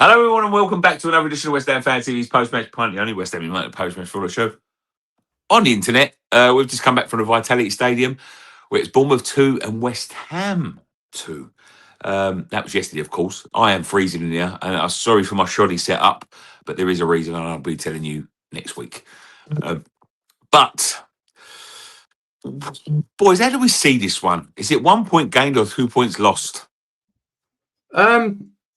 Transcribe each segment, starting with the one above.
Hello, everyone, and welcome back to another edition of West Ham Fan TV's post-match pint, the only West Ham United post-match full of show on the internet. We've just come back from the Vitality Stadium, where it's Bournemouth 2 and West Ham 2. That was yesterday, of course. I am freezing in here, and I'm sorry for my shoddy setup, but there is a reason, and I'll be telling you next week. But, boys, how do we see this one? Is it 1 point gained or 2 points lost?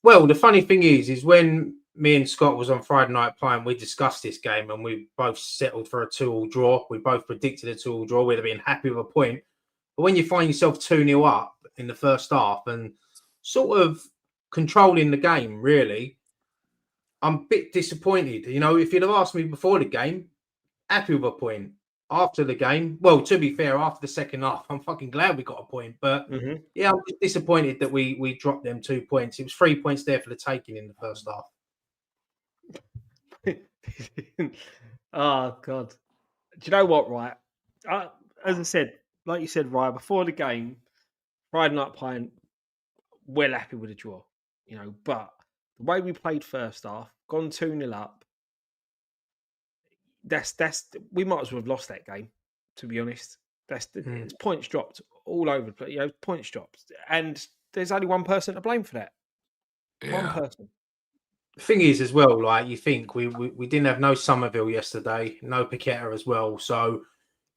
Well, the funny thing is when me and Scott was on Friday night playing, we discussed this game and we both settled for a 2-2 draw. We both predicted a 2-2 draw. We'd have been happy with a point. But when you find yourself 2-0 up in the first half and sort of controlling the game, really, I'm a bit disappointed. You know, if you'd have asked me before the game, happy with a point. After the game, well, to be fair, after the second half, I'm fucking glad we got a point. But yeah, I'm just disappointed that we dropped them 2 points. It was 3 points there for the taking in the first half. Oh, God. Do you know what, right? As I said, like you said, right, before the game, Friday night playing, well happy with the draw, you know, but the way we played first half, gone 2-0 up, that's we might as well have lost that game, to be honest. It's points dropped all over the place, you know, points dropped. And there's only one person to blame for that. Yeah. One person. The thing is, as well, like you think we didn't have no Somerville yesterday, no Paqueta as well. So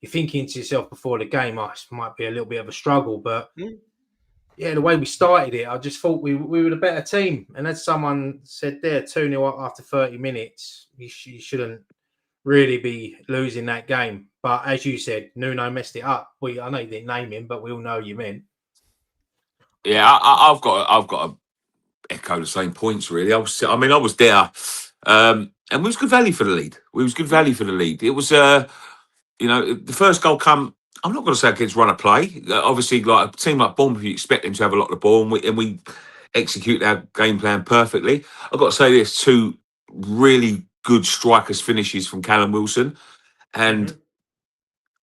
you're thinking to yourself before the game, it might be a little bit of a struggle. But yeah, the way we started it, I just thought we were the better team. And as someone said there, 2-0 up after 30 minutes, you shouldn't really be losing that game. But as you said, Nuno messed it up. I know you didn't name him, but we all know you meant. Yeah, I've got to echo the same points, really. I was there, and we was good value for the lead. It was, you know, the first goal come. I'm not going to say against run of play. Obviously, like a team like Bournemouth, you expect them to have a lot of the ball, and we execute our game plan perfectly. I've got to say there's two really good strikers' finishes from Callum Wilson, and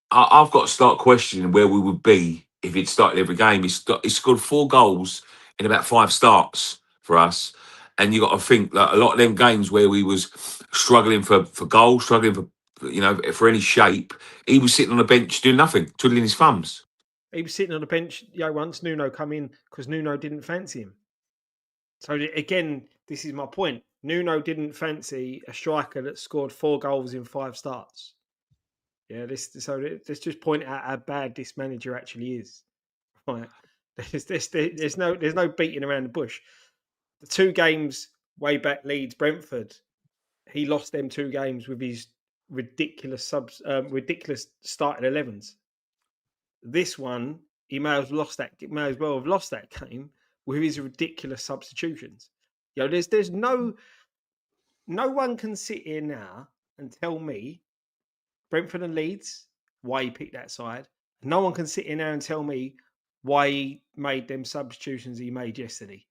I've got to start questioning where we would be if he'd started every game. He scored 4 goals in about 5 starts for us, and you got to think that a lot of them games where we was struggling for goals, struggling for, you know, for any shape, he was sitting on the bench doing nothing, twiddling his thumbs. He was sitting on the bench, you know, once Nuno come in because Nuno didn't fancy him. So again, this is my point. Nuno didn't fancy a striker that scored 4 goals in 5 starts. Yeah, let's just point out how bad this manager actually is. Right. There's no beating around the bush. The 2 games way back, Leeds, Brentford, he lost them 2 games with his ridiculous starting 11s. This one, he may as well have lost that game with his ridiculous substitutions. You know, there's no one can sit here now and tell me Brentford and Leeds why he picked that side. No one can sit here now and tell me why he made them substitutions he made yesterday.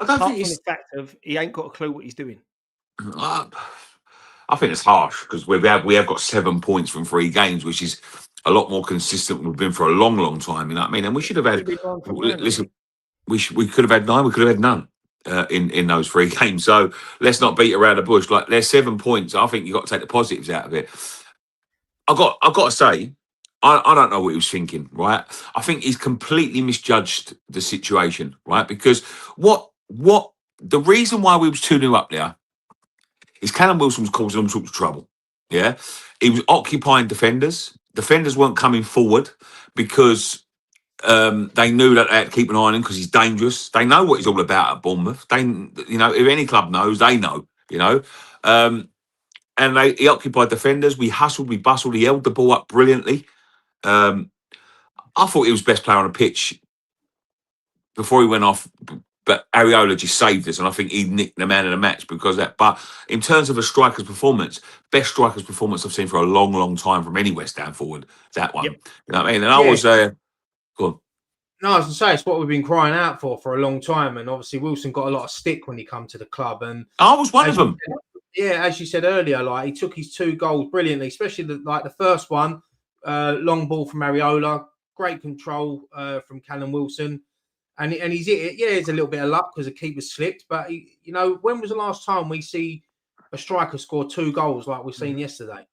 Apart from the fact of he ain't got a clue what he's doing. I think it's harsh because we have got 7 points from 3 games, which is a lot more consistent than we've been for a long, long time. You know what I mean? And we should have had. Listen, we could have had 9. We could have had none in those 3 games. So let's not beat around the bush. Like, there's 7 points. I think you've got to take the positives out of it. I've got to say, I don't know what he was thinking, right? I think he's completely misjudged the situation, right? Because what the reason why we was 2-0 up there is Callum Wilson was causing all sorts of trouble. Yeah, he was occupying defenders. Defenders weren't coming forward because they knew that they had to keep an eye on him because he's dangerous. They know what he's all about at Bournemouth. They, you know, if any club knows, they know. You know, and he occupied defenders. We hustled, we bustled. He held the ball up brilliantly. I thought he was best player on the pitch before he went off. But Areola just saved us, and I think he nicked the man of the match because of that. But in terms of a striker's performance, best striker's performance I've seen for a long, long time from any West Ham forward, that one. Yep. You know what I mean? And I was go on. No, I was going to say, it's what we've been crying out for a long time. And obviously Wilson got a lot of stick when he come to the club. And I was one of them. Yeah, as you said earlier, like he took his 2 goals brilliantly, especially the first one, long ball from Areola, great control from Callum Wilson. And he's hit it. Yeah, it's a little bit of luck because the keeper slipped. But, when was the last time we see a striker score 2 goals like we've seen yesterday?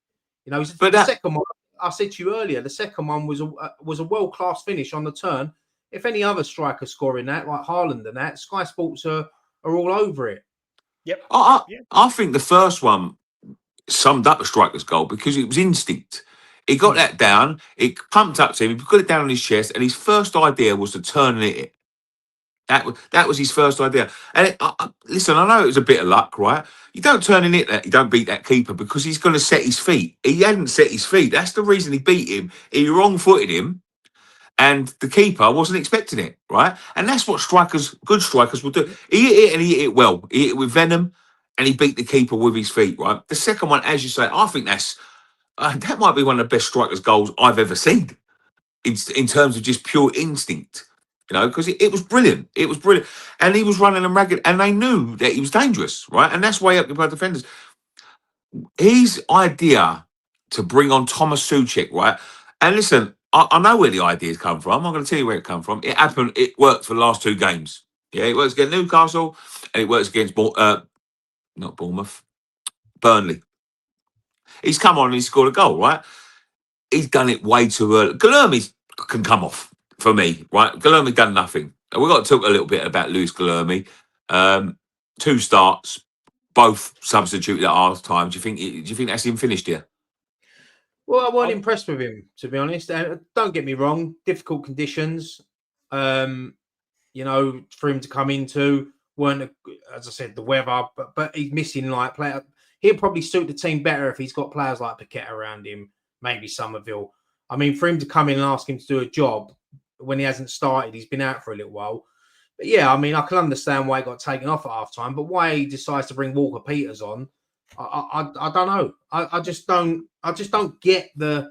But the second one, I said to you earlier, the second one was a world-class finish on the turn. If any other striker scoring that, like Haaland and that, Sky Sports are all over it. Yep. I think the first one summed up a striker's goal because it was instinct. He got that down, it pumped up to him, he put it down on his chest, and his first idea was to turn and hit it. That was his first idea. And listen, I know it was a bit of luck, right? You don't turn and hit that, you don't beat that keeper because he's going to set his feet. He hadn't set his feet. That's the reason he beat him. He wrong-footed him, and the keeper wasn't expecting it, right? And that's what good strikers will do. He hit it and he hit it well. He hit it with venom, and he beat the keeper with his feet, right? The second one, as you say, I think that might be one of the best strikers' goals I've ever seen in terms of just pure instinct. Because it was brilliant. It was brilliant. And he was running them ragged, and they knew that he was dangerous, right? And that's why up by defenders. His idea to bring on Thomas Souček, right? And listen, I know where the ideas come from. I'm going to tell you where it come from. It happened. It worked for the last 2 games. Yeah, it works against Newcastle, and it works against not Bournemouth, Burnley. He's come on and he's scored a goal, right? He's done it way too early. Guilherme can come off. For me, right? Guilherme done nothing. We've got to talk a little bit about Luis Guilherme. 2 starts, both substituted at half time. Do you think that's him finished here? Well, I wasn't impressed with him, to be honest. Don't get me wrong, difficult conditions. For him to come into weren't, as I said, the weather, but he's missing like player. He'll probably suit the team better if he's got players like Paqueta around him, maybe Somerville. I mean, for him to come in and ask him to do a job when he hasn't started, he's been out for a little while. But yeah, I mean, I can understand why he got taken off at half time, but why he decides to bring Walker Peters on, I don't know. I just don't get the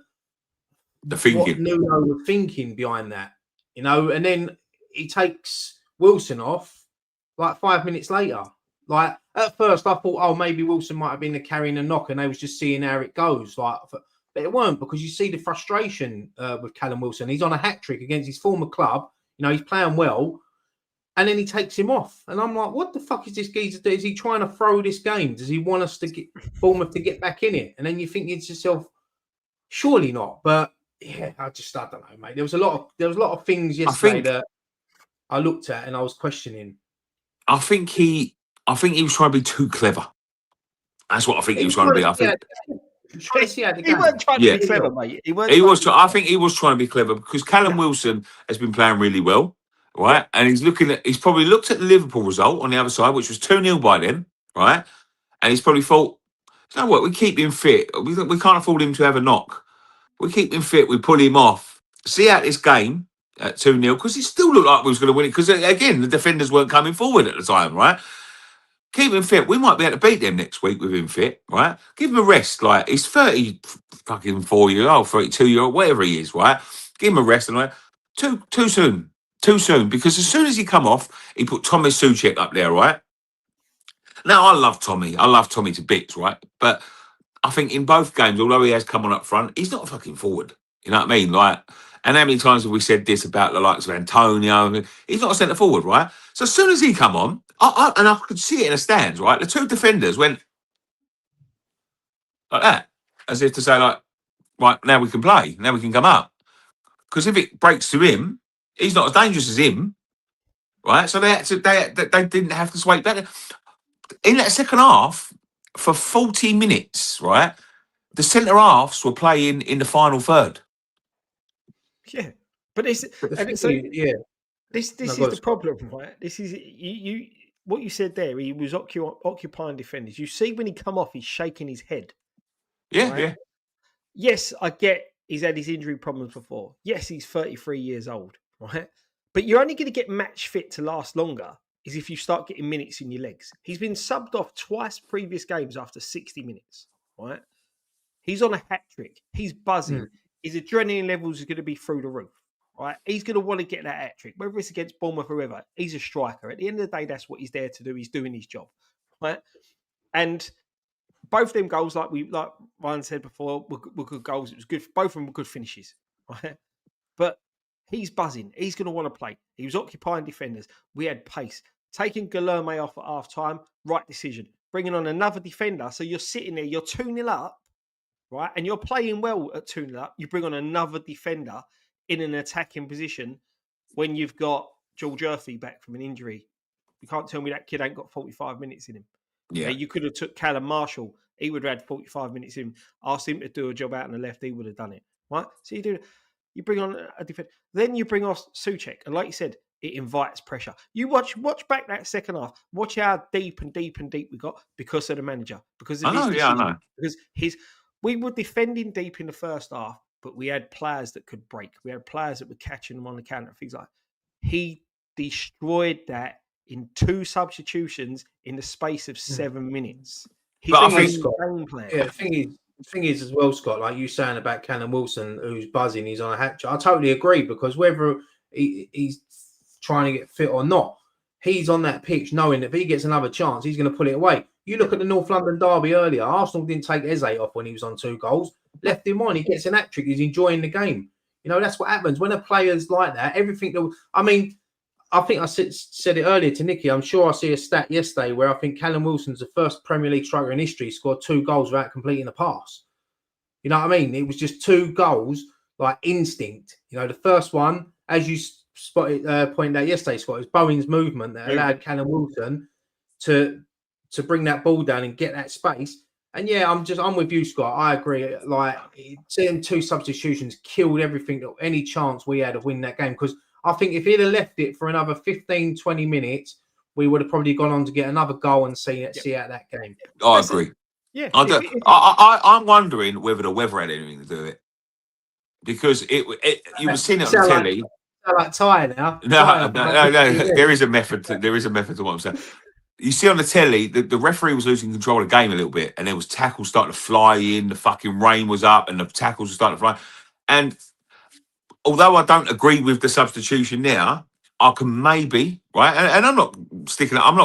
thinking. What Nuno was thinking behind that, and then he takes Wilson off like 5 minutes later. Like at first I thought, oh, maybe Wilson might have been carrying a knock and they was just seeing how it goes. But it weren't, because you see the frustration with Callum Wilson. He's on a hat-trick against his former club. He's playing well. And then he takes him off. And I'm like, what the fuck is this geezer doing? Is he trying to throw this game? Does he want us to get Bournemouth to get back in it? And then you think to yourself, surely not. But yeah, I don't know, mate. There was a lot of things yesterday that I looked at and I was questioning. I think he was trying to be too clever. That's what I think he was trying to be. I think. He wasn't trying to be clever, mate. I think he was trying to be clever because Callum Wilson has been playing really well, right? And he's probably looked at the Liverpool result on the other side, which was 2-0 by then, right? And he's probably thought, you know what, we keep him fit. We can't afford him to have a knock. We keep him fit, we pull him off. See out this game at 2-0, because it still looked like we was going to win it, because again, the defenders weren't coming forward at the time, right? Keep him fit. We might be able to beat them next week with him fit, right? Give him a rest. Like, he's 34-year-old, 32-year-old, whatever he is, right? Give him a rest. And like, too soon. Too soon. Because as soon as he come off, he put Thomas Souček up there, right? Now, I love Tommy. I love Tommy to bits, right? But I think in both games, although he has come on up front, he's not fucking forward. You know what I mean? Like, and how many times have we said this about the likes of Antonio? He's not a centre forward, right? So as soon as he come on, I could see it in the stands, right? The 2 defenders went like that, as if to say, like, right, now we can play, now we can come up. Because if it breaks to him, he's not as dangerous as him, right? So they didn't have to sway back. In that second half, for 40 minutes, right, the centre halves were playing in the final third. Yeah, but this is the problem, right? This is you. What you said there, he was occupying defenders. You see when he come off, he's shaking his head. Yeah, right? yeah. Yes, I get he's had his injury problems before. Yes, he's 33 years old, right? But you're only going to get match fit to last longer is if you start getting minutes in your legs. He's been subbed off twice previous games after 60 minutes, right? He's on a hat-trick. He's buzzing. His adrenaline levels are going to be through the roof, right? He's going to want to get that hat-trick, whether it's against Bournemouth or whoever. He's a striker. At the end of the day, that's what he's there to do. He's doing his job, right? And both them goals, like Ryan said before, were good goals. It was good. Both of them were good finishes, right? But he's buzzing. He's going to want to play. He was occupying defenders. We had pace. Taking Guilherme off at half time, right decision. Bringing on another defender. So you're sitting there, you're 2-0 up, right? And you're playing well at 2-0 up. You bring on another defender in an attacking position when you've got George Urphy back from an injury. You can't tell me that kid ain't got 45 minutes in him. Yeah. You could have took Callum Marshall. He would have had 45 minutes in him. Asked him to do a job out on the left. He would have done it, right? So you bring on a defender. Then you bring off Souček. And like you said, it invites pressure. You watch back that second half. Watch how deep we got because of the manager. Because of his decision. I know. Because we were defending deep in the first half, but we had players that could break. We had players that were catching them on the counter. Things like that. He destroyed that in 2 substitutions in the space of 7 minutes. He's a game player. Yeah, the thing is as well, Scott, like you saying about Callum Wilson, who's buzzing, he's on a hat trick. I totally agree, because whether he's trying to get fit or not, he's on that pitch knowing that if he gets another chance, he's going to put it away. You look at the North London derby earlier, Arsenal didn't take Eze off when he was on 2 goals, left him on, he gets an hat-trick, he's enjoying the game. You know, that's what happens when a player's like that. Everything that, I think I said it earlier to Nicky. I'm sure I see a stat yesterday where I think Callum Wilson's the first Premier League striker in history scored 2 goals without completing a pass. You know what I mean? It was just 2 goals, like instinct. You know, the first one, as you pointed out yesterday, Scott, it was Bowen's movement that allowed Callum Wilson to bring that ball down and get that space. And yeah, I'm with you, Scott. I agree. Like, seeing 2 substitutions killed everything, any chance we had of winning that game, because I think if he'd have left it for another 15, 20 minutes, we would have probably gone on to get another goal and see out that game. I agree. Yeah. I'm wondering whether the weather had anything to do with it. Because you were seeing it on the telly. Sound like Ty now. No. There is a method to what I'm saying. You see on the telly, the referee was losing control of the game a little bit, and there was tackles starting to fly in, the fucking rain was up, and the tackles were starting to fly. And although I don't agree with the substitution now, I can maybe, right? And I'm not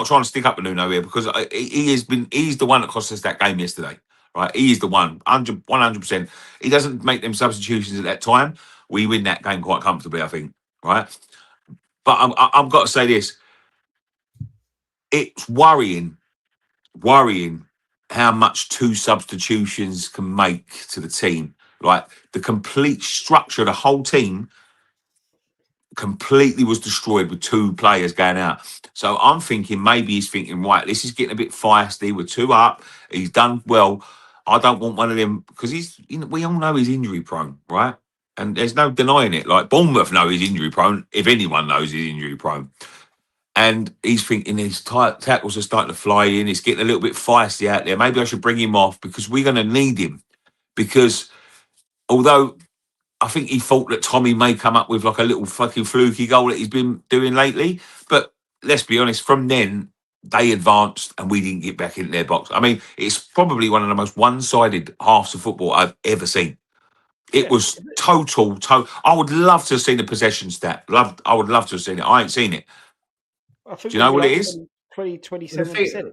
trying to stick up with Nuno here, because he's the one that cost us that game yesterday, right? He is the one, 100%. He doesn't make them substitutions at that time. We win that game quite comfortably, I think, right? But I've got to say this. It's worrying how much 2 substitutions can make to the team. Like, the complete structure of the whole team completely was destroyed with 2 players going out. So I'm thinking maybe he's thinking, right, this is getting a bit feisty. We're 2 up. He's done well. I don't want one of them, because we all know he's injury prone, right? And there's no denying it. Like, Bournemouth know he's injury prone, if anyone knows he's injury prone. And he's thinking his tackles are starting to fly in. It's getting a little bit feisty out there. Maybe I should bring him off, because we're going to need him. Because although I think he thought that Tommy may come up with like a little fucking fluky goal that he's been doing lately. But let's be honest, from then, they advanced and we didn't get back into their box. I mean, it's probably one of the most one-sided halves of football I've ever seen. It was total. I would love to have seen the possession stat. I would love to have seen it. I ain't seen it. Do you know what it is? 27%.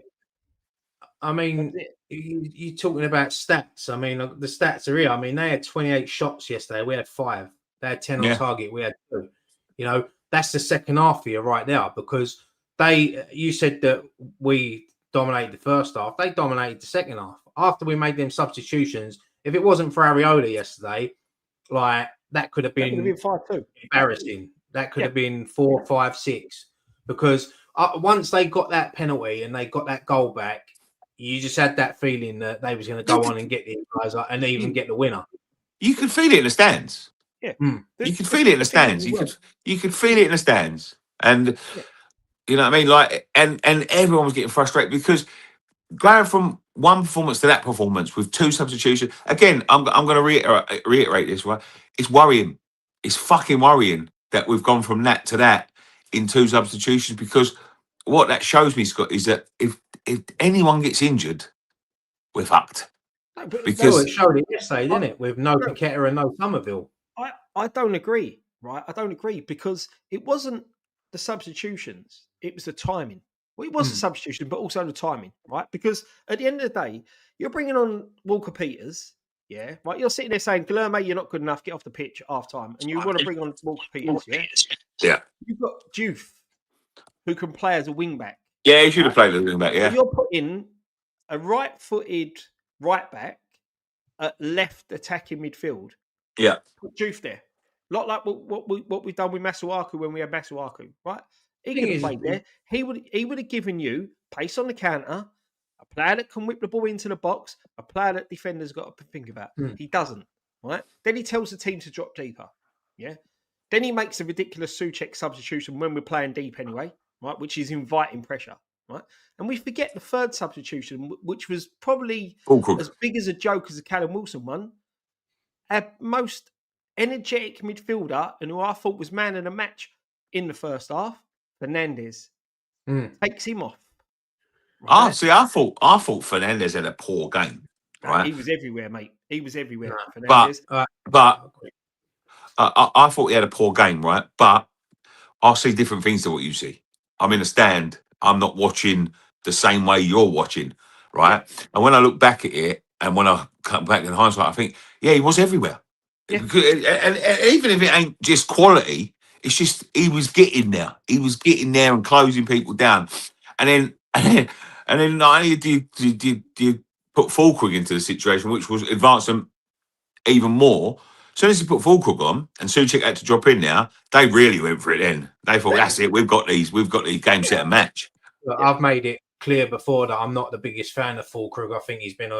I mean, you're talking about stats. I mean, the stats are here. I mean, they had 28 shots yesterday. We had 5. They had 10 on target. We had 2. You know, that's the second half here right now, because you said that we dominated the first half. They dominated the second half. After we made them substitutions, if it wasn't for Areola yesterday, like, that could have been 5-2. Embarrassing. That could have been 4, 5, 6. Because once they got that penalty and they got that goal back, you just had that feeling that they was going to go on and get the equaliser and even get the winner. You could feel it in the stands. Yeah, you could feel it in the stands. You could feel it in the stands, and you know what I mean. Like, and everyone was getting frustrated, because going from one performance to that performance with 2 substitutions. Again, I'm going to reiterate this. Right, it's worrying. It's fucking worrying that we've gone from that to that in 2 substitutions, because what that shows me, Scott, is that if anyone gets injured, we're fucked. Because it showed it yesterday, didn't it? With no Paqueta and no Somerville. I don't agree, right? I don't agree, because it wasn't the substitutions, it was the timing. Well, it was the substitution, but also the timing, right? Because at the end of the day, you're bringing on Walker Peters, yeah, right? You're sitting there saying, Guilherme, you're not good enough, get off the pitch at half time. And you want to bring on Walker Peters, yeah? Yeah. You've got Diouf, who can play as a wing back. Yeah, he should have played a wing back. Yeah. So you're putting a right-footed right back at left attacking midfield. Yeah. Put Diouf there. Not like what we've done with Masuaku when we had Masuaku, right? He could have played there. He would have given you pace on the counter, a player that can whip the ball into the box, a player that defenders got to think about. He doesn't, right? Then he tells the team to drop deeper. Yeah. Then he makes a ridiculous Souček substitution when we're playing deep anyway, right? Which is inviting pressure, right? And we forget the third substitution, which was probably as big as a joke as the Callum Wilson one. Our most energetic midfielder, and who I thought was man of the match in the first half, Fernandes, takes him off. Right? I thought Fernandes had a poor game. Right? He was everywhere, mate. He was everywhere. But I thought he had a poor game, right? But I see different things to what you see. I'm in a stand. I'm not watching the same way you're watching, right? And when I look back at it, and when I come back in hindsight, I think, yeah, he was everywhere. Yeah. And even if it ain't just quality, it's just he was getting there. He was getting there and closing people down. And then not only do you put Fulkrug into the situation, which was advance them even more. As soon as he put Fulkrug on and Souček had to drop in there, they really went for it then. They thought, that's it, we've got these game, set and match. Look, I've made it clear before that I'm not the biggest fan of Fulkrug. I think he's been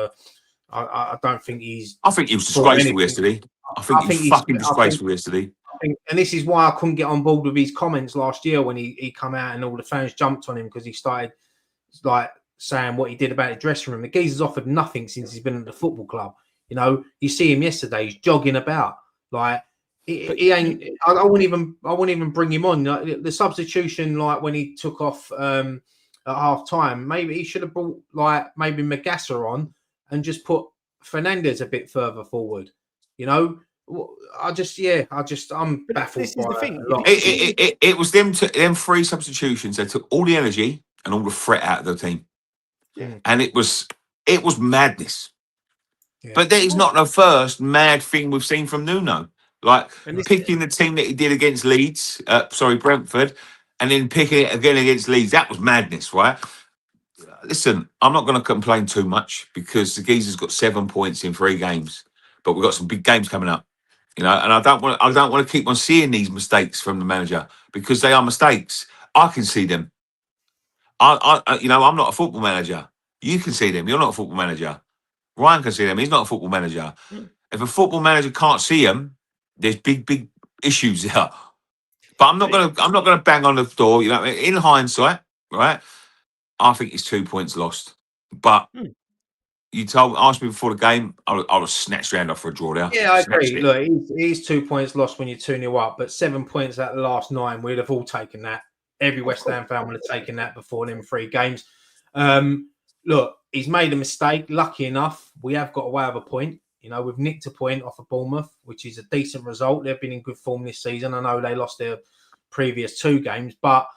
I don't think he's... I think he was disgraceful yesterday. I think he's fucking disgraceful yesterday. And this is why I couldn't get on board with his comments last year when he come out and all the fans jumped on him because he started like saying what he did about the dressing room. The geezer's offered nothing since he's been at the football club. You know, you see him yesterday; he's jogging about. Like he ain't. I wouldn't even bring him on. Like, the substitution, like when he took off at half time, maybe he should have brought like maybe Magassa on and just put Fernandes a bit further forward. You know, I'm baffled. This is the thing. It was them three substitutions. They took all the energy and all the threat out of the team, and it was madness. Yeah. But that is not the first mad thing we've seen from Nuno. Like picking the team that he did against Brentford, and then picking it again against Leeds. That was madness, right? Listen, I'm not going to complain too much because the geezer's got 7 points in 3 games, but we've got some big games coming up, you know. And I don't want to keep on seeing these mistakes from the manager because they are mistakes. I can see them. I'm not a football manager. You can see them. You're not a football manager. Ryan can see them. He's not a football manager. If a football manager can't see them, there's big issues there. But I'm not gonna bang on the door. You know, in hindsight, right? I think it's 2 points lost. But you asked me before the game, I was snatched round off for a draw there. Yeah, I agree. Look, it is 2 points lost when you're 2-0 up, but 7 points at the last 9, we'd have all taken that. Every West Ham fan would have taken that before them 3 games. Look, he's made a mistake. Lucky enough, we have got away with a point. You know, we've nicked a point off of Bournemouth, which is a decent result. They've been in good form this season. I know they lost their previous 2 games, but,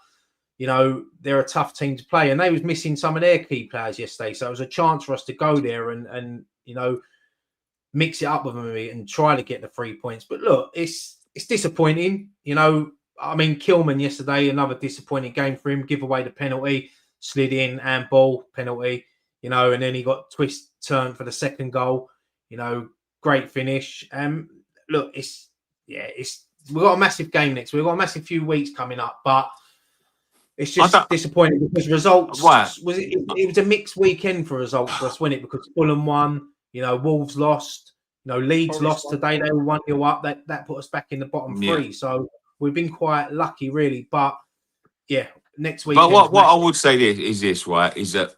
you know, they're a tough team to play. And they was missing some of their key players yesterday. So it was a chance for us to go there and you know, mix it up with them and try to get the 3 points. But look, it's disappointing. You know, I mean, Kilman yesterday, another disappointing game for him. Give away the penalty. Slid in and ball penalty, you know, and then he got turned for the second goal. You know, great finish. Look, we've got a massive game next week. We've got a massive few weeks coming up, but it's just disappointing because results. It was a mixed weekend for results for us, wasn't it? Because Fulham won, you know, Wolves lost, you know, Leeds lost today. They were 1-0 up. That put us back in the bottom 3. So we've been quite lucky, really. But yeah. Next week. But what I would say is this, right? Is that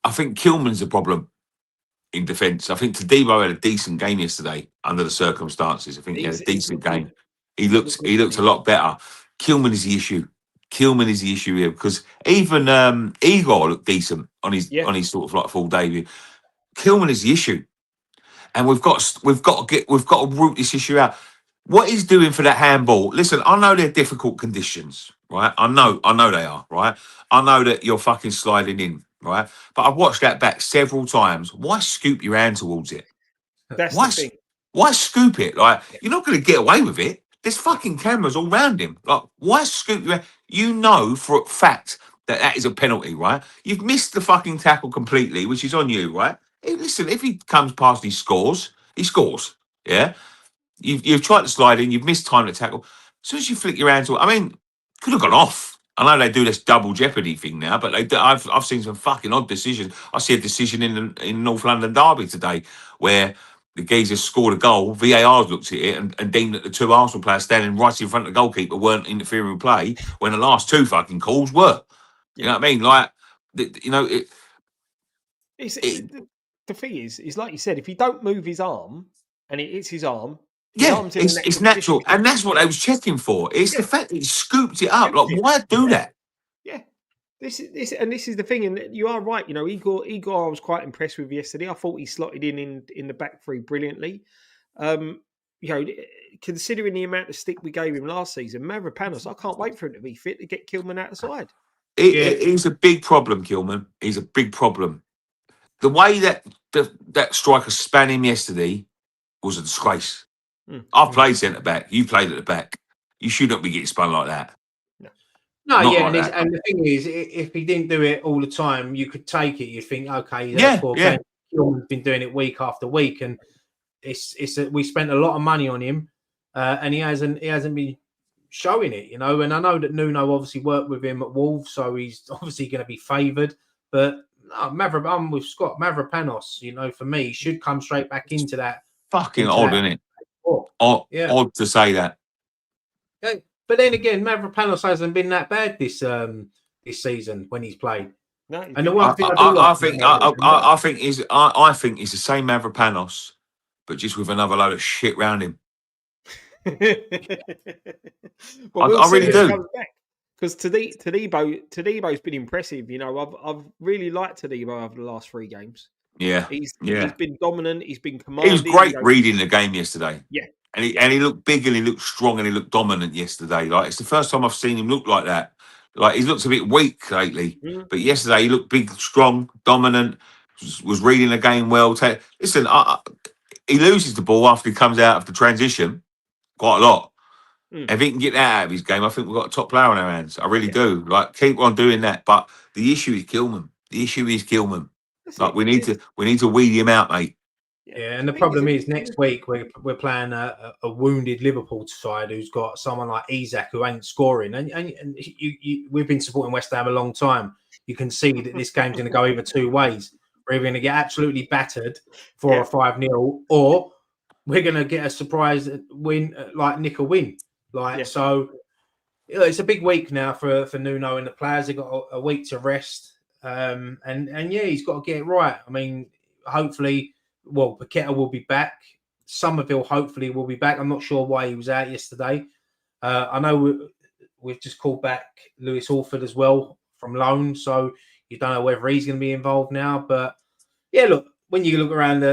I think Kilman's the problem in defence. I think Todibo had a decent game yesterday under the circumstances. I think he had a decent game. He looked a lot better. Kilman is the issue. Kilman is the issue here because even Igor looked decent on his sort of like full debut. Kilman is the issue, and we've got to root this issue out. What he's doing for that handball, listen, I know they're difficult conditions, right? I know they are, right? I know that you're fucking sliding in, right? But I've watched that back several times. Why scoop your hand towards it? That's the thing. Why scoop it? Like, you're not going to get away with it. There's fucking cameras all round him. Like, why scoop you? You know for a fact that is a penalty, right? You've missed the fucking tackle completely, which is on you, right? Hey, listen, if he comes past, he scores. He scores. Yeah. You've tried to slide in. You've missed time to tackle. As soon as you flick your hand to it, I mean, could have gone off. I know they do this double jeopardy thing now, but I've seen some fucking odd decisions. I see a decision in North London derby today where the geezer scored a goal. VAR's looked at it and deemed that the two Arsenal players standing right in front of the goalkeeper weren't interfering with play when the last two fucking calls were. You know what I mean? Like, you know, the thing is like you said, if he don't move his arm and it hits his arm, it's natural, and that's what I was checking for. It's the fact that he scooped it up. Like, why do that? Yeah, this is the thing, and you are right. You know, Igor, I was quite impressed with yesterday. I thought he slotted in the back three brilliantly. You know, considering the amount of stick we gave him last season, Mavropanos, I can't wait for him to be fit to get Kilman out the side. He's a big problem, Kilman. He's a big problem. The way that that striker span him yesterday was a disgrace. I've played centre back. You played at the back. You shouldn't be getting spun like that. And the thing is, if he didn't do it all the time, you could take it. You'd think, okay, Kilman's been doing it week after week, and we spent a lot of money on him, and he hasn't been showing it, you know. And I know that Nuno obviously worked with him at Wolves, so he's obviously going to be favoured. But I'm with Scott. Mavropanos, you know, for me, should come straight back into that. Fucking odd, isn't it? Odd to say that. Yeah. But then again, Mavropanos hasn't been that bad this season when he's played. No, and the one thing I think he's the same Mavropanos, but just with another load of shit around him. Well, I really do. Because Tadebo's been impressive. You know, I've really liked Tadebo over the last 3 games. Yeah, he's been dominant. He's been commanding. He was great reading the game yesterday. Yeah, and he looked big and he looked strong and he looked dominant yesterday. Like, it's the first time I've seen him look like that. Like, he looks a bit weak lately, but yesterday he looked big, strong, dominant. Was reading the game well. Listen, he loses the ball after he comes out of the transition quite a lot. If he can get that out of his game, I think we've got a top player on our hands. I really do. Like, keep on doing that. But the issue is Kilman. Like, we need to weed him out, mate. Yeah, and the problem is next week we're playing a wounded Liverpool side who's got someone like Isak who ain't scoring, and we've been supporting West Ham a long time. You can see that this game's going to go either two ways. We're either going to get absolutely battered 4 or 5-0, or we're going to get a surprise win, like nick a win. So, it's a big week now for Nuno and the players. They've got a week to rest, and he's got to get it right. I mean, hopefully. Well, Paqueta will be back. Somerville hopefully will be back. I'm not sure why he was out yesterday. I know we've just called back Lewis Orford as well from loan, so you don't know whether he's going to be involved now. But yeah, look, when you look around,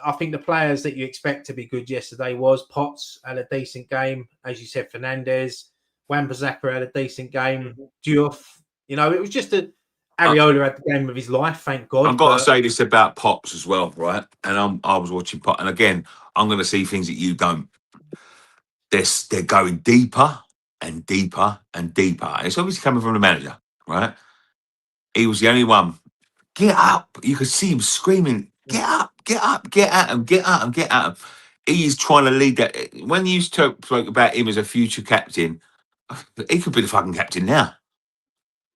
I think the players that you expect to be good yesterday was Potts had a decent game, as you said. Fernandez, Wan-Bissaka had a decent game. Diouf, you know, it was just Areola had the game of his life, thank God. I've got to say this about Pops as well, right? And I was watching Pop, and again, I'm going to see things that you don't. They're going deeper and deeper and deeper. And it's obviously coming from the manager, right? He was the only one. Get up! You could see him screaming, "Get up! Get up! Get at him! Get at him! Get at him!" He is trying to lead that. When you spoke about him as a future captain, he could be the fucking captain now.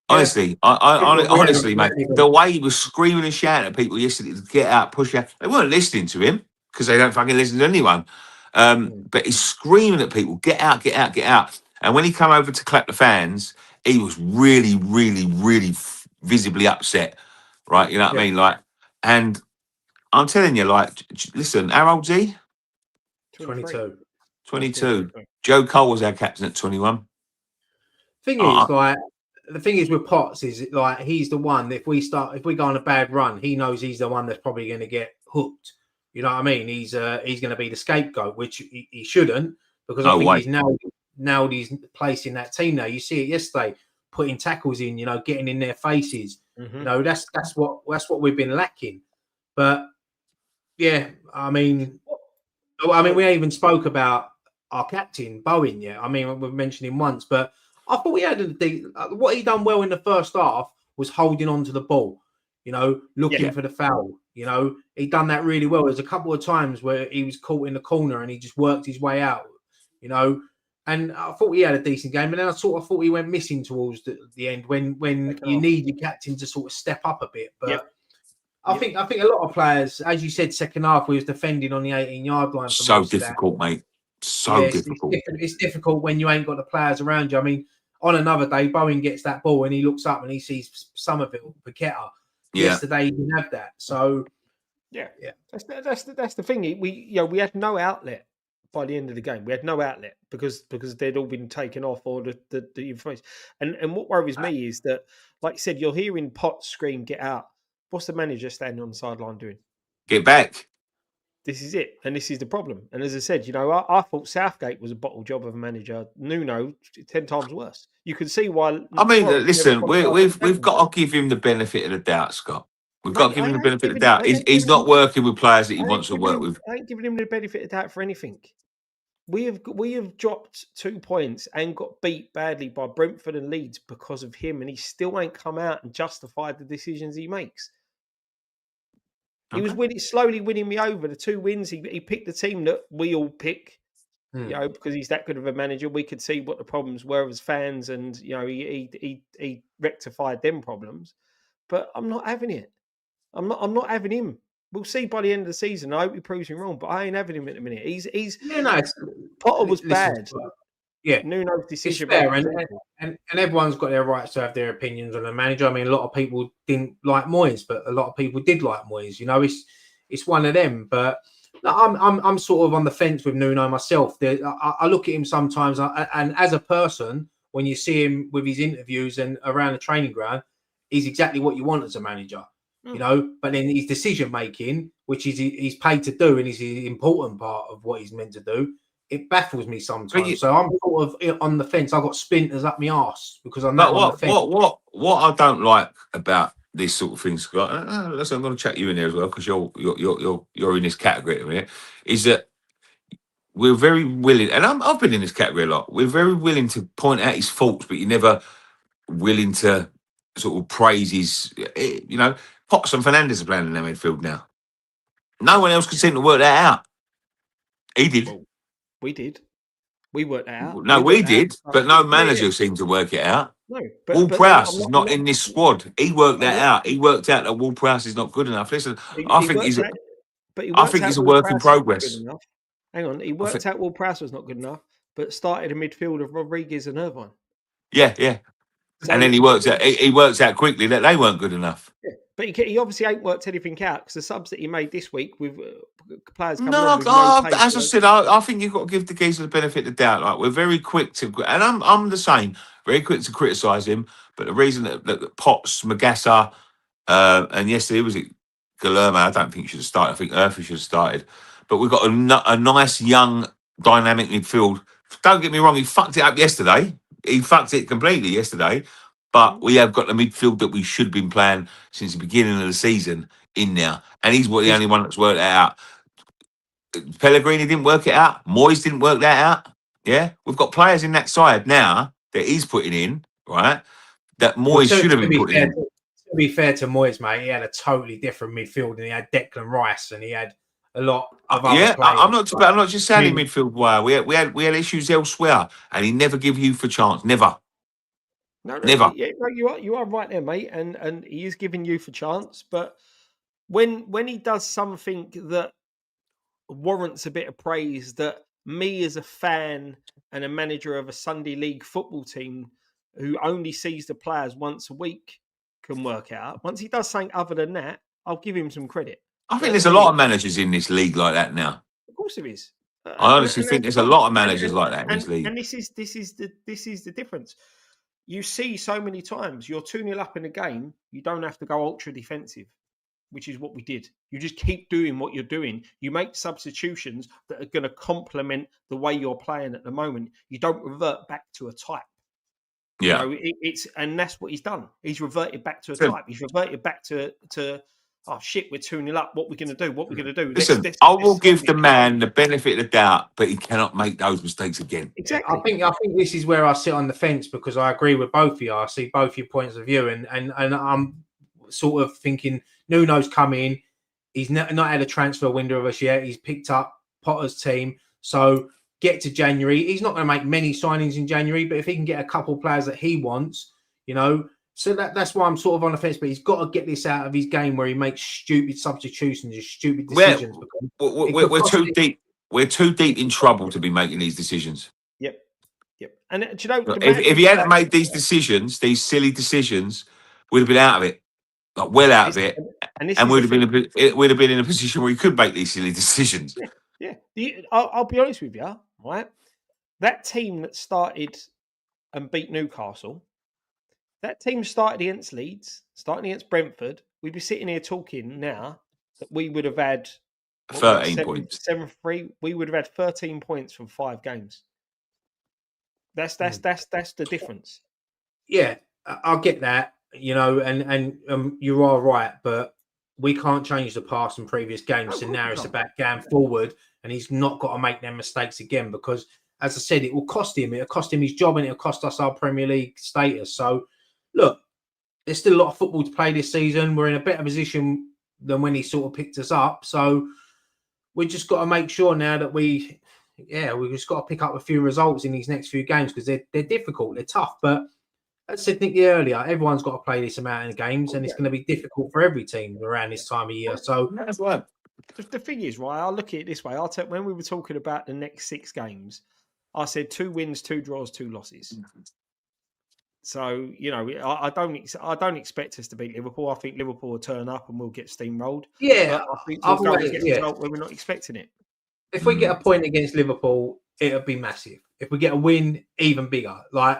Honestly, honestly, mate, the way he was screaming and shouting at people yesterday to get out, push out, they weren't listening to him because they don't fucking listen to anyone. But he's screaming at people, get out, get out, get out. And when he came over to clap the fans, he was really, really, really visibly upset, right? You know what I mean? Like, and I'm telling you, like, listen, how old's he? 22. 22. Joe Cole was our captain at 21. The thing is with Potts is like he's the one. If we go on a bad run, he knows he's the one that's probably going to get hooked. You know what I mean? He's going to be the scapegoat, which he shouldn't, because I think he's nailed his place in that team now. You see it yesterday, putting tackles in, you know, getting in their faces. You know, that's what we've been lacking. But yeah, I mean, we even spoke about our captain, Bowen, yet. I mean, we've mentioned him once, but I thought he had what he done well in the first half was holding on to the ball, looking for the foul. He done that really well. There's a couple of times where he was caught in the corner and he just worked his way out, and I thought he had a decent game. And then I sort of thought he went missing towards the end when you need your captain to sort of step up a bit. But I think a lot of players, as you said, second half, we was defending on the 18-yard line. So difficult, mate. So difficult. It's difficult when you ain't got the players around you. I mean, on another day, Bowen gets that ball and he looks up and he sees Somerville, Paqueta. Yeah. Yesterday he didn't have that. So that's the thing. We had no outlet by the end of the game. We had no outlet because they'd all been taken off or the information. And what worries me is that, like you said, you're hearing Potts scream, "Get out." What's the manager standing on the sideline doing? Get back. This is it. And this is the problem. And as I said, I thought Southgate was a bottle job of a manager. Nuno, 10 times worse. You can see why. I mean, listen, we've got to give him the benefit of the doubt, Scott. We've got to give him the benefit of the doubt. He's not working with players that he wants to work with. I ain't giving him the benefit of the doubt for anything. We have dropped 2 points and got beat badly by Brentford and Leeds because of him, and he still ain't come out and justified the decisions he makes. He was slowly winning me over. The 2 wins, he picked the team that we all pick, because he's that good of a manager. We could see what the problems were as fans, and he rectified them problems. But I'm not having it. I'm not having him. We'll see by the end of the season. I hope he proves me wrong, but I ain't having him at the minute. Potter was bad. Nuno's decision. Fair, and everyone's got their rights to have their opinions on the manager. I mean, a lot of people didn't like Moyes, but a lot of people did like Moyes. It's one of them. But I'm sort of on the fence with Nuno myself. I look at him sometimes, and as a person, when you see him with his interviews and around the training ground, he's exactly what you want as a manager. But then his decision making, which he's paid to do, and is the important part of what he's meant to do, it baffles me sometimes. So I'm sort of on the fence. I've got splinters up my arse because I'm not on the fence. What I don't like about this sort of thing, Scott, listen, I'm going to chat you in there as well because you're in this category at the minute, is that we're very willing, and I've been in this category a lot. We're very willing to point out his faults, but you're never willing to sort of praise his, Potts and Fernandes are playing in their midfield now. No one else could seem to work that out. He did. Well, we did. We worked that out. No, we did, but no manager seemed to work it out. No, Ward-Prowse is not in this squad. He worked that out. He worked out that Ward-Prowse is not good enough. Listen, I think he's a work in progress. Hang on, he worked out Ward-Prowse was not good enough, but started a midfield of Rodriguez and Irvine. Yeah. So, and then he works out quickly that they weren't good enough. Yeah. But he obviously ain't worked anything out because the subs that he made this week with players coming as I said, I think you've got to give the geezer the benefit of the doubt. Like, we're very quick to, and I'm the same, very quick to criticise him. But the reason that Potts, Magassa, and yesterday was it Guillermo, I don't think he should have started. I think Urfi should have started. But we've got a nice, young, dynamic midfield. Don't get me wrong, he fucked it up yesterday. He fucked it completely yesterday. But we have got the midfield that we should have been playing since the beginning of the season in there. And he's the only one that's worked that out. Pellegrini didn't work it out. Moyes didn't work that out. Yeah? We've got players in that side now that he's putting in, right, that Moyes should have been putting in. To be fair to Moyes, mate, he had a totally different midfield, and he had Declan Rice, and he had a lot of other players. I'm not just saying midfield wire. We had issues elsewhere, and he never gave you for chance. Never. No, never. Yeah, you are right there, mate, and he is giving you for chance. But when he does something that warrants a bit of praise, that me as a fan and a manager of a Sunday League football team who only sees the players once a week can work out. Once he does something other than that, I'll give him some credit. I think there's a lot of managers in this league like that now. Of course there is. I honestly think there's a lot of managers like that in this league. And this is the difference. You see so many times you're 2-0 up in a game, you don't have to go ultra defensive, which is what we did. You just keep doing what you're doing. You make substitutions that are going to complement the way you're playing at the moment. You don't revert back to a type. Yeah. And that's what he's done. He's reverted back to a type. He's reverted back to oh shit, we're 2-0 up. What we're going to do? What we're going to do? Listen, I will give the man the benefit of the doubt, but he cannot make those mistakes again. Exactly. I think this is where I sit on the fence because I agree with both of you. I see both your points of view, and I'm sort of thinking Nuno's come in. He's not had a transfer window of us yet. He's picked up Potter's team, so get to January. He's not going to make many signings in January, but if he can get a couple of players that he wants, you know. So that's why I'm sort of on the fence, but he's got to get this out of his game where he makes stupid substitutions and stupid decisions. We're too deep. We're too deep in trouble to be making these decisions. Yep. And do you know, if he hadn't made these decisions, these silly decisions, we'd have been out of it, like well out of it, and we'd have been in a position where he could make these silly decisions. Yeah. I'll be honest with you, right? That team that started and beat Newcastle. That team started against Leeds, starting against Brentford. We'd be sitting here talking now that we would have had 13 points. 7-3. We would have had 13 points from 5 games. That's the difference. Yeah, I'll get that, you know, and you are right, but we can't change the past and previous games. So now it's about going forward, and he's not got to make them mistakes again because, as I said, it will cost him. It'll cost him his job, and it'll cost us our Premier League status. So. Look, there's still a lot of football to play this season. We're in a better position than when he sort of picked us up. So we just got to make sure now that we've just got to pick up a few results in these next few games because they're difficult, they're tough. But as I said Nicky earlier, everyone's got to play this amount of games, and it's going to be difficult for every team around this time of year. So that's right. The thing is, right, I'll look at it this way. When we were talking about the next 6 games, I said 2 wins, 2 draws, 2 losses. So, you know, I don't expect us to beat Liverpool. I think Liverpool will turn up and we'll get steamrolled. Yeah, but I think we'll go and get a result when we're not expecting it. If we get a point against Liverpool, it'll be massive. If we get a win, even bigger. Like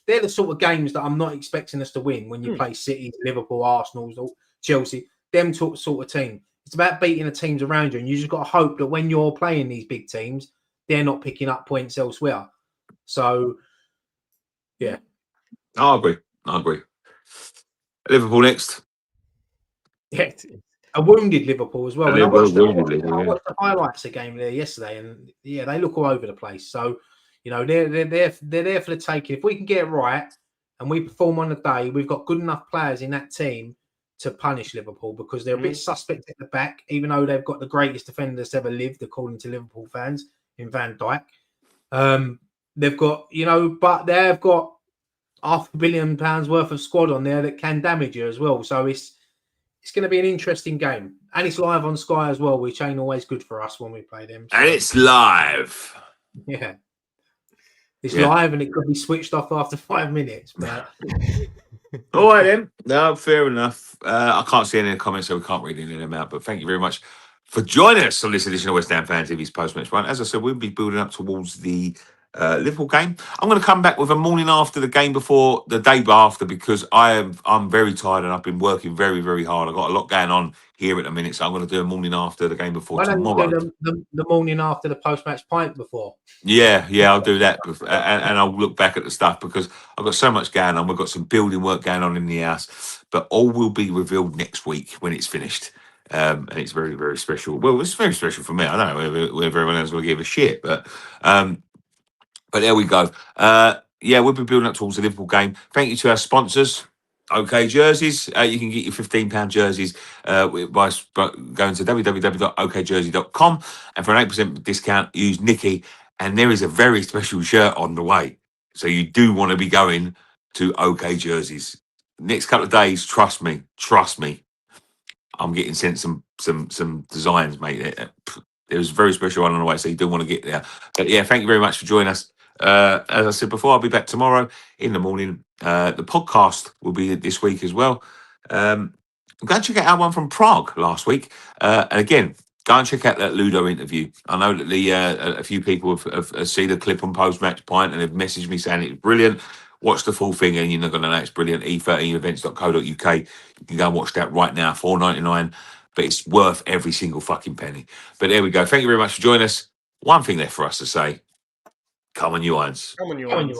they're the sort of games that I'm not expecting us to win when you play City, Liverpool, Arsenal, Chelsea. Them sort of team. It's about beating the teams around you, and you just got to hope that when you're playing these big teams, they're not picking up points elsewhere. So, yeah. I agree. Liverpool next. Yeah, a wounded Liverpool as well. I watched the highlights of the game there yesterday, and yeah, they look all over the place. So, you know, they're there for the taking. If we can get it right and we perform on the day, we've got good enough players in that team to punish Liverpool because they're a bit suspect at the back, even though they've got the greatest defender that's ever lived, according to Liverpool fans, in Van Dijk. They've got, you know, but they've got £500 million worth of squad on there that can damage you as well. So it's going to be an interesting game. And it's live on Sky as well, which ain't always good for us when we play them. So. And it's live. Yeah. It's live and it could be switched off after 5 minutes. But all right then. No, fair enough. I can't see any of the comments, so we can't read any of them out. But thank you very much for joining us on this edition of West Ham Fan TV's Post-Match Run. As I said, we'll be building up towards the Liverpool game. I'm going to come back with a morning after the game before the day after because I'm very tired and I've been working very, very hard. I've got a lot going on here at the minute, so I'm going to do a morning after the game before tomorrow. Why don't you do the morning after the post-match pint before? Yeah, I'll do that, and I'll look back at the stuff because I've got so much going on. We've got some building work going on in the house, but all will be revealed next week when it's finished. And it's very, very special. Well, it's very special for me. I don't know whether everyone else will give a shit, but there we go. We'll be building up towards the Liverpool game. Thank you to our sponsors. OK Jerseys. You can get your £15 jerseys by going to www.okjersey.com. And for an 8% discount, use Nicky. And there is a very special shirt on the way. So you do want to be going to OK Jerseys. Next couple of days, trust me. I'm getting sent some designs, mate. There's a very special one on the way, so you do want to get there. But yeah, thank you very much for joining us. As I said before, I'll be back tomorrow in the morning. The podcast will be this week as well. Go and check out our one from Prague last week. And again, go and check out that Ludo interview. I know that a few people have seen the clip on Post-Match Pint and have messaged me saying it's brilliant. Watch the full thing and you're not going to know it's brilliant. E13 Events.co.uk. You can go and watch that right now, $4.99. But it's worth every single fucking penny. But there we go. Thank you very much for joining us. One thing left for us to say. Come on, you irons. Come on, you irons.